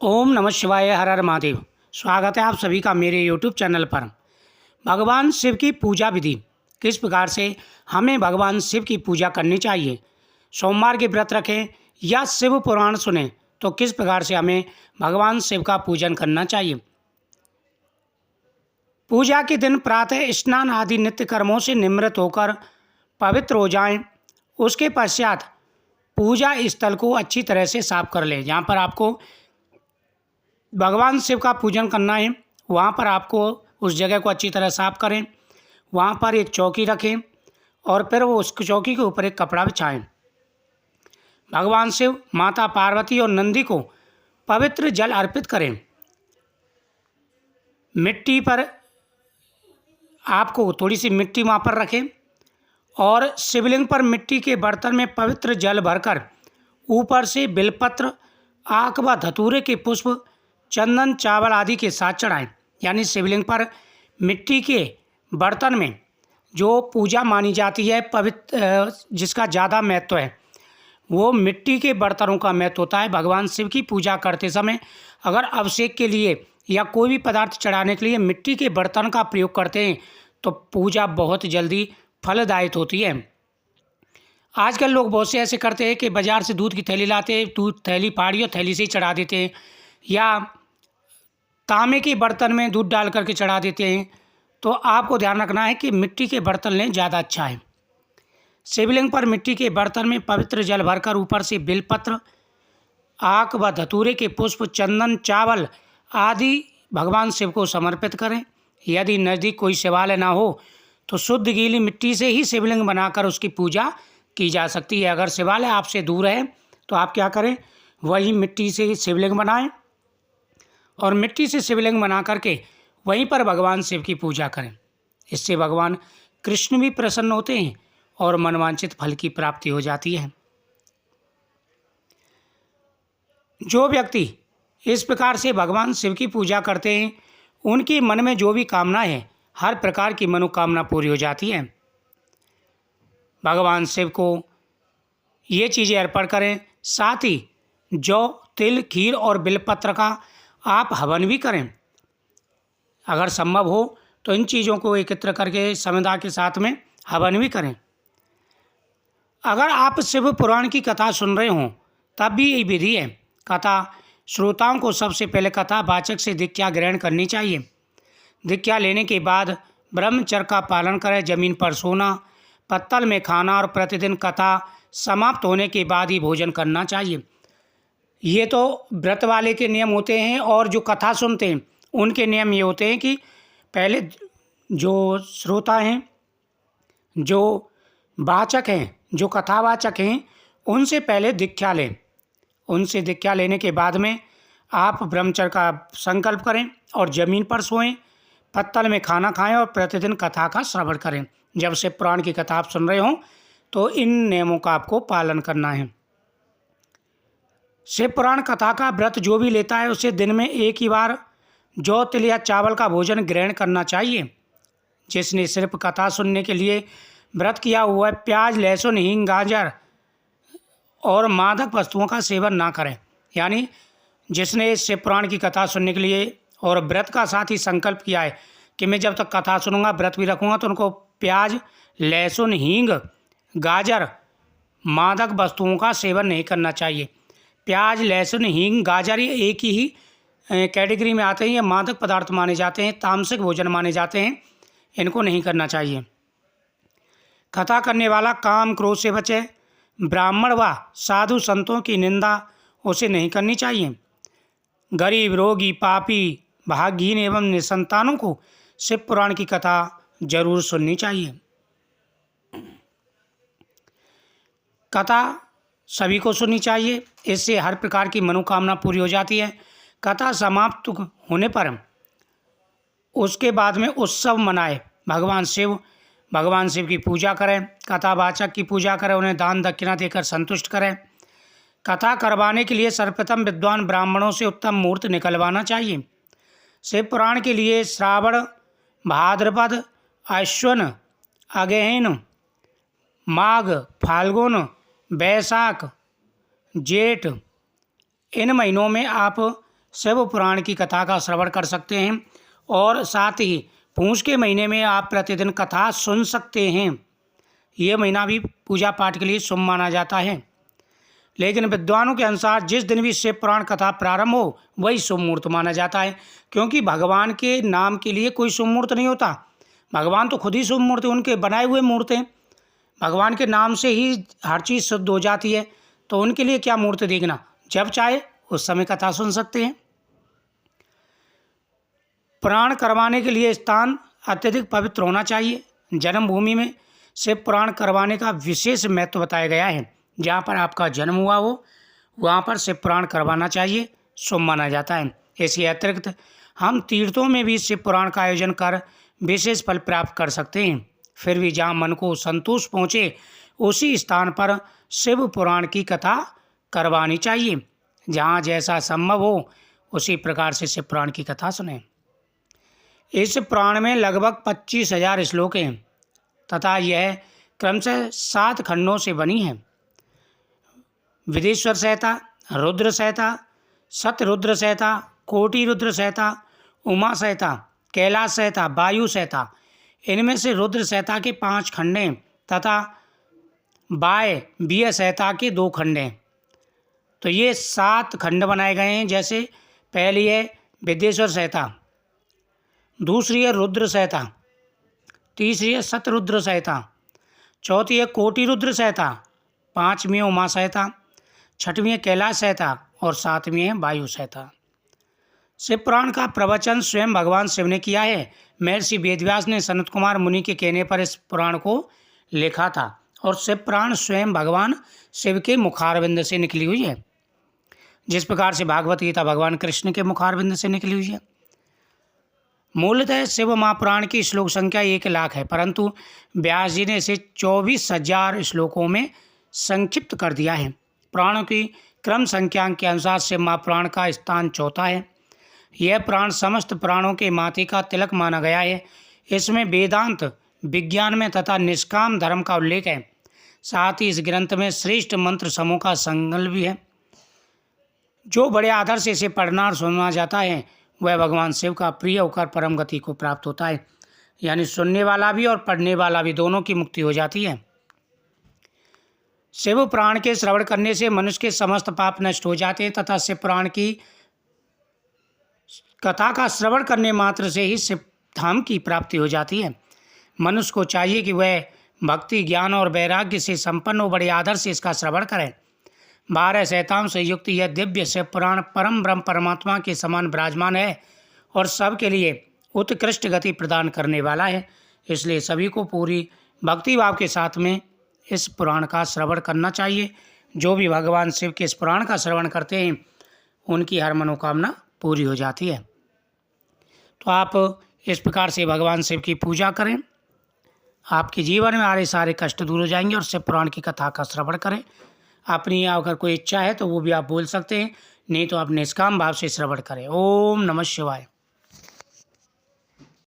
ओम नमः शिवाय। हर हर महादेव। स्वागत है आप सभी का मेरे यूट्यूब चैनल पर। भगवान शिव की पूजा विधि, किस प्रकार से हमें भगवान शिव की पूजा करनी चाहिए। सोमवार के व्रत रखें या शिव पुराण सुने तो किस प्रकार से हमें भगवान शिव का पूजन करना चाहिए। पूजा के दिन प्रातः स्नान आदि नित्य कर्मों से निवृत्त होकर पवित्र हो जाएं। उसके पश्चात पूजा स्थल को अच्छी तरह से साफ कर लें। जहाँ पर आपको भगवान शिव का पूजन करना है वहाँ पर आपको उस जगह को अच्छी तरह साफ करें। वहाँ पर एक चौकी रखें और फिर वो उस चौकी के ऊपर एक कपड़ा बिछाएं। भगवान शिव, माता पार्वती और नंदी को पवित्र जल अर्पित करें। मिट्टी पर आपको थोड़ी सी मिट्टी वहाँ पर रखें और शिवलिंग पर मिट्टी के बर्तन में पवित्र जल भरकर ऊपर से बिलपत्र, आक व धतूरे के पुष्प, चंदन, चावल आदि के साथ चढ़ाएं। यानी शिवलिंग पर मिट्टी के बर्तन में जो पूजा मानी जाती है पवित्र, जिसका ज़्यादा महत्व है वो मिट्टी के बर्तनों का महत्व होता है। भगवान शिव की पूजा करते समय अगर अभिषेक के लिए या कोई भी पदार्थ चढ़ाने के लिए मिट्टी के बर्तन का प्रयोग करते हैं तो पूजा बहुत जल्दी फलदायक होती है। आजकल लोग बहुत से ऐसे करते हैं कि बाज़ार से दूध की थैली लाते हैं, दूध थैली फाड़ी और थैली से ही चढ़ा देते हैं, या तांबे के बर्तन में दूध डाल करके चढ़ा देते हैं। तो आपको ध्यान रखना है कि मिट्टी के बर्तन लें, ज़्यादा अच्छा है। शिवलिंग पर मिट्टी के बर्तन में पवित्र जल भरकर ऊपर से बिलपत्र, आक व धतूरे के पुष्प, चंदन, चावल आदि भगवान शिव को समर्पित करें। यदि नज़दीक कोई शिवालय ना हो तो शुद्ध गीली मिट्टी से ही शिवलिंग बनाकर उसकी पूजा की जा सकती है। अगर शिवालय आपसे दूर है तो आप क्या करें, वही मिट्टी से शिवलिंग बनाएं और मिट्टी से शिवलिंग बना करके वहीं पर भगवान शिव की पूजा करें। इससे भगवान कृष्ण भी प्रसन्न होते हैं और मनवांछित फल की प्राप्ति हो जाती है। जो व्यक्ति इस प्रकार से भगवान शिव की पूजा करते हैं उनके मन में जो भी कामना है हर प्रकार की मनोकामना पूरी हो जाती है। भगवान शिव को ये चीज़ें अर्पण करें। साथ ही जौ, तिल, खीर और बिलपत्र का आप हवन भी करें। अगर संभव हो तो इन चीज़ों को एकत्र करके समुदाय के साथ में हवन भी करें। अगर आप शिव पुराण की कथा सुन रहे हों तब भी यही विधि है। कथा श्रोताओं को सबसे पहले कथा वाचक से दीक्षा ग्रहण करनी चाहिए। दीक्षा लेने के बाद ब्रह्मचर्य का पालन करें। जमीन पर सोना, पत्तल में खाना और प्रतिदिन कथा समाप्त होने के बाद ही भोजन करना चाहिए। ये तो व्रत वाले के नियम होते हैं और जो कथा सुनते हैं उनके नियम ये होते हैं कि पहले जो श्रोता हैं, जो वाचक हैं, जो कथावाचक हैं, उनसे पहले दीक्षा लें। उनसे दीक्षा लेने के बाद में आप ब्रह्मचर्य का संकल्प करें और ज़मीन पर सोएं, पत्तल में खाना खाएं और प्रतिदिन कथा का श्रवण करें। जब से पुराण की कथा आप सुन रहे हों तो इन नियमों का आपको पालन करना है। शिव पुराण कथा का व्रत जो भी लेता है उसे दिन में एक ही बार जौ, तिल या चावल का भोजन ग्रहण करना चाहिए। जिसने सिर्फ कथा सुनने के लिए व्रत किया हुआ है, प्याज, लहसुन, हींग, गाजर और मादक वस्तुओं का सेवन ना करें। यानी जिसने शिव पुराण की कथा सुनने के लिए और व्रत का साथ ही संकल्प किया है कि मैं जब तक कथा सुनूंगा व्रत भी रखूंगा, तो उनको प्याज, लहसुन, हींग, गाजर, मादक वस्तुओं का सेवन नहीं करना चाहिए। प्याज, लहसुन, हींग, गाजर ये एक ही कैटेगरी में आते हैं। ये मादक पदार्थ माने जाते हैं, तामसिक भोजन माने जाते हैं, इनको नहीं करना चाहिए। कथा करने वाला काम क्रोध से बचे। ब्राह्मण व साधु संतों की निंदा उसे नहीं करनी चाहिए। गरीब, रोगी, पापी, भाग्यहीन एवं निसंतानों को शिव पुराण की कथा जरूर सुननी चाहिए। कथा सभी को सुननी चाहिए, इससे हर प्रकार की मनोकामना पूरी हो जाती है। कथा समाप्त होने पर उसके बाद में उत्सव मनाए। भगवान शिव की पूजा करें, कथावाचक की पूजा करें, उन्हें दान दक्षिणा देकर संतुष्ट करें। कथा करवाने के लिए सर्वप्रथम विद्वान ब्राह्मणों से उत्तम मुहूर्त निकलवाना चाहिए। शिव पुराण के लिए श्रावण, भाद्रपद, अश्विन, अगहन, माघ, फाल्गुन, वैशाख, जेठ इन महीनों में आप शिव पुराण की कथा का श्रवण कर सकते हैं और साथ ही पूष के महीने में आप प्रतिदिन कथा सुन सकते हैं। ये महीना भी पूजा पाठ के लिए शुभ माना जाता है। लेकिन विद्वानों के अनुसार जिस दिन भी शिव पुराण कथा प्रारंभ हो वही शुभ मुहूर्त माना जाता है, क्योंकि भगवान के नाम के लिए कोई शुभ मुहूर्त नहीं होता। भगवान तो खुद ही शुभ मुहूर्त है, उनके बनाए हुए मुहूर्त हैं। भगवान के नाम से ही हर चीज़ शुद्ध हो जाती है, तो उनके लिए क्या मुहूर्त देखना, जब चाहे उस समय कथा सुन सकते हैं। पुराण करवाने के लिए स्थान अत्यधिक पवित्र होना चाहिए। जन्मभूमि में शिव पुराण करवाने का विशेष महत्व बताया गया है। जहाँ पर आपका जन्म हुआ हो वहाँ पर शिव पुराण करवाना चाहिए, शुभ माना जाता है। इसके अतिरिक्त हम तीर्थों में भी शिव पुराण का आयोजन कर विशेष फल प्राप्त कर सकते हैं। फिर भी जहाँ मन को संतोष पहुँचे उसी स्थान पर शिव पुराण की कथा करवानी चाहिए। जहाँ जैसा संभव हो उसी प्रकार से शिव पुराण की कथा सुनें। इस पुराण में लगभग 25,000 श्लोक हैं तथा यह क्रमशः 7 खंडों से बनी है। विदेश्वर संहिता, रुद्र संहिता, सतरुद्र संहिता, कोटि रुद्र संहिता, उमा संहिता, कैलाश संहिता, वायु संहिता, इनमें से रुद्र संहिता के 5 खंड हैं तथा वायव्य संहिता के 2 खंड हैं। तो ये 7 खंड बनाए गए हैं। जैसे पहली है विदेश्वर संहिता, दूसरी है रुद्र संहिता, तीसरी है सतरुद्र संहिता, चौथी है कोटि रुद्र संहिता, 5वीं है उमा संहिता, 6वीं है कैलाश संहिता और 7वीं है वायु संहिता। शिव पुराण का प्रवचन स्वयं भगवान शिव ने किया है। महर्षि वेदव्यास ने सनत कुमार मुनि के कहने पर इस पुराण को लिखा था और शिव पुराण स्वयं भगवान शिव के मुखारविंद से निकली हुई है। जिस प्रकार से भागवत गीता भगवान कृष्ण के मुखारविंद से निकली हुई है। मूलतः शिव महापुराण की श्लोक संख्या 1 लाख है, परंतु व्यास जी ने इसे 24,000 श्लोकों में संक्षिप्त कर दिया है। पुराणों की क्रम संख्या के अनुसार शिव महापुराण का स्थान 4था है। यह पुराण समस्त पुराणों के माथे का तिलक माना गया है। इसमें वेदांत, विज्ञान में तथा निष्काम धर्म का उल्लेख है। साथ ही इस ग्रंथ में श्रेष्ठ मंत्र समूह का संकल्प भी है। जो बड़े आदर से इसे पढ़ना और सुनना जाता है वह भगवान शिव का प्रिय होकर परम गति को प्राप्त होता है। यानी सुनने वाला भी और पढ़ने वाला भी, दोनों की मुक्ति हो जाती है। शिव पुराण के श्रवण करने से मनुष्य के समस्त पाप नष्ट हो जाते हैं तथा शिव पुराण की कथा का श्रवण करने मात्र से ही शिव धाम की प्राप्ति हो जाती है। मनुष्य को चाहिए कि वह भक्ति, ज्ञान और वैराग्य से संपन्न हो बड़े आदर से इसका श्रवण करें। 12 संहिताओं से युक्त यह दिव्य शिव पुराण परम ब्रह्म परमात्मा के समान विराजमान है और सबके लिए उत्कृष्ट गति प्रदान करने वाला है। इसलिए सभी को पूरी भक्ति भाव के साथ में इस पुराण का श्रवण करना चाहिए। जो भी भगवान शिव के इस पुराण का श्रवण करते हैं उनकी हर मनोकामना पूरी हो जाती है। तो आप इस प्रकार से भगवान शिव की पूजा करें, आपके जीवन में आ रहे सारे कष्ट दूर हो जाएंगे और शिव पुराण की कथा का श्रवण करें। अपनी अगर कोई इच्छा है तो वो भी आप बोल सकते हैं, नहीं तो आप निष्काम भाव से श्रवण करें। ओम नमः शिवाय।